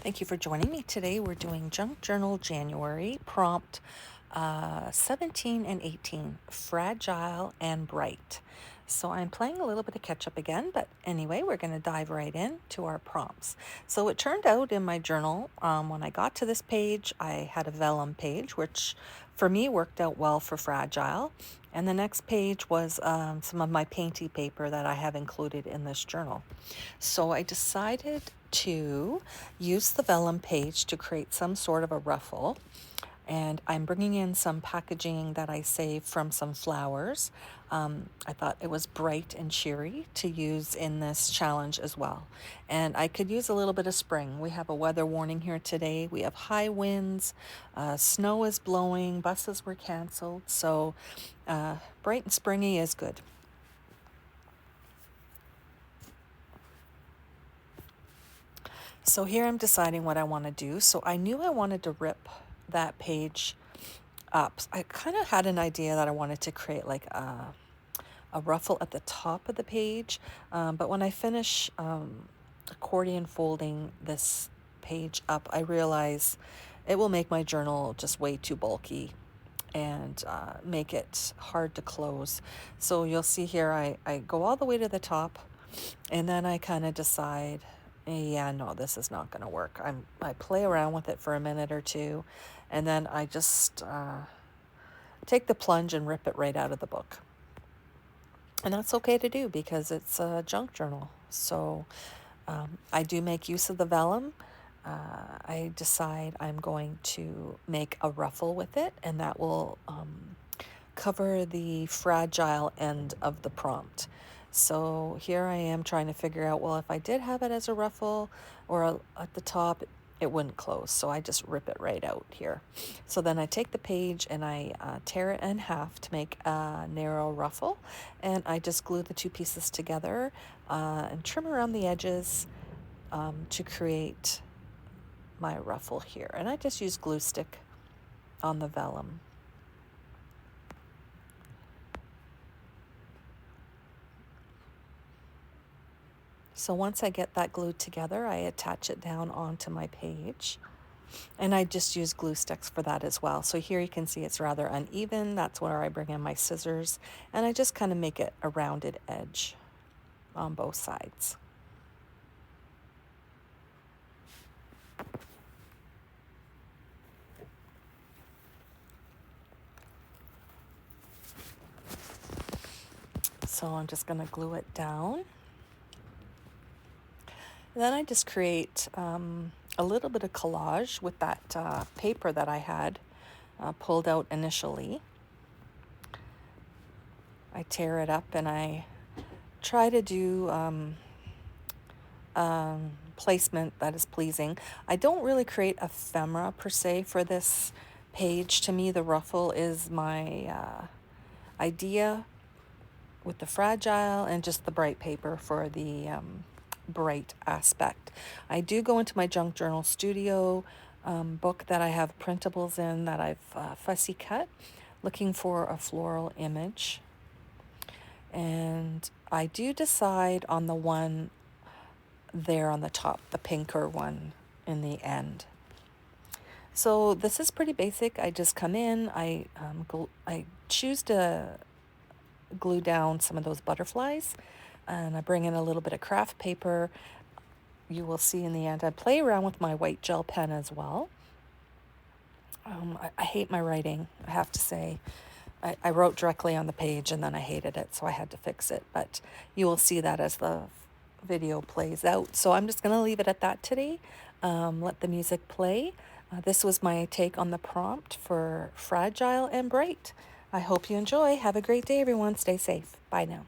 Thank you for joining me today. We're doing Junk Journal January, prompt 17 and 18, fragile and bright. So I'm playing a little bit of catch up again, but anyway, we're going to dive right in to our prompts. So it turned out in my journal, when I got to this page, I had a vellum page, which for me worked out well for fragile. And the next page was some of my painty paper that I have included in this journal. So I decided to use the vellum page to create some sort of a ruffle. And I'm bringing in some packaging that I saved from some flowers. I thought it was bright and cheery to use in this challenge as well. And I could use a little bit of spring. We have a weather warning here today. We have high winds, snow is blowing, buses were canceled. So bright and springy is good. So here I'm deciding what I want to do. So I knew I wanted to rip that page up. I kind of had an idea that I wanted to create like a ruffle at the top of the page. But when I finish accordion folding this page up, I realize it will make my journal just way too bulky and make it hard to close. So you'll see here I go all the way to the top, and then I kind of decide, yeah, no, this is not going to work. I play around with it for a minute or two, and then I just take the plunge and rip it right out of the book. And that's okay to do because it's a junk journal. So I do make use of the vellum. I decide I'm going to make a ruffle with it, and that will cover the fragile end of the prompt. So here I am trying to figure out, well, if I did have it as a ruffle or at the top, it wouldn't close. So I just rip it right out here. So then I take the page and I tear it in half to make a narrow ruffle. And I just glue the two pieces together and trim around the edges to create my ruffle here. And I just use glue stick on the vellum. So once I get that glued together, I attach it down onto my page. And I just use glue sticks for that as well. So here you can see it's rather uneven. That's where I bring in my scissors. And I just kind of make it a rounded edge on both sides. So I'm just going to glue it down. Then I just create a little bit of collage with that paper that I had pulled out initially. I tear it up and I try to do placement that is pleasing. I don't really create ephemera per se for this page. To me, the ruffle is my idea with the fragile and just the bright paper for the bright aspect. I do go into my junk journal studio book that I have printables in that I've fussy cut, looking for a floral image. And I do decide on the one there on the top, the pinker one in the end. So this is pretty basic. I just come in, I choose to glue down some of those butterflies, and I bring in a little bit of craft paper. You will see in the end I play around with my white gel pen as well. I hate my writing, I have to say. I wrote directly on the page and then I hated it, so I had to fix it. But you will see that as the video plays out. So I'm just going to leave it at that today. Let the music play. This was my take on the prompt for fragile and bright. I hope you enjoy. Have a great day, everyone. Stay safe. Bye now.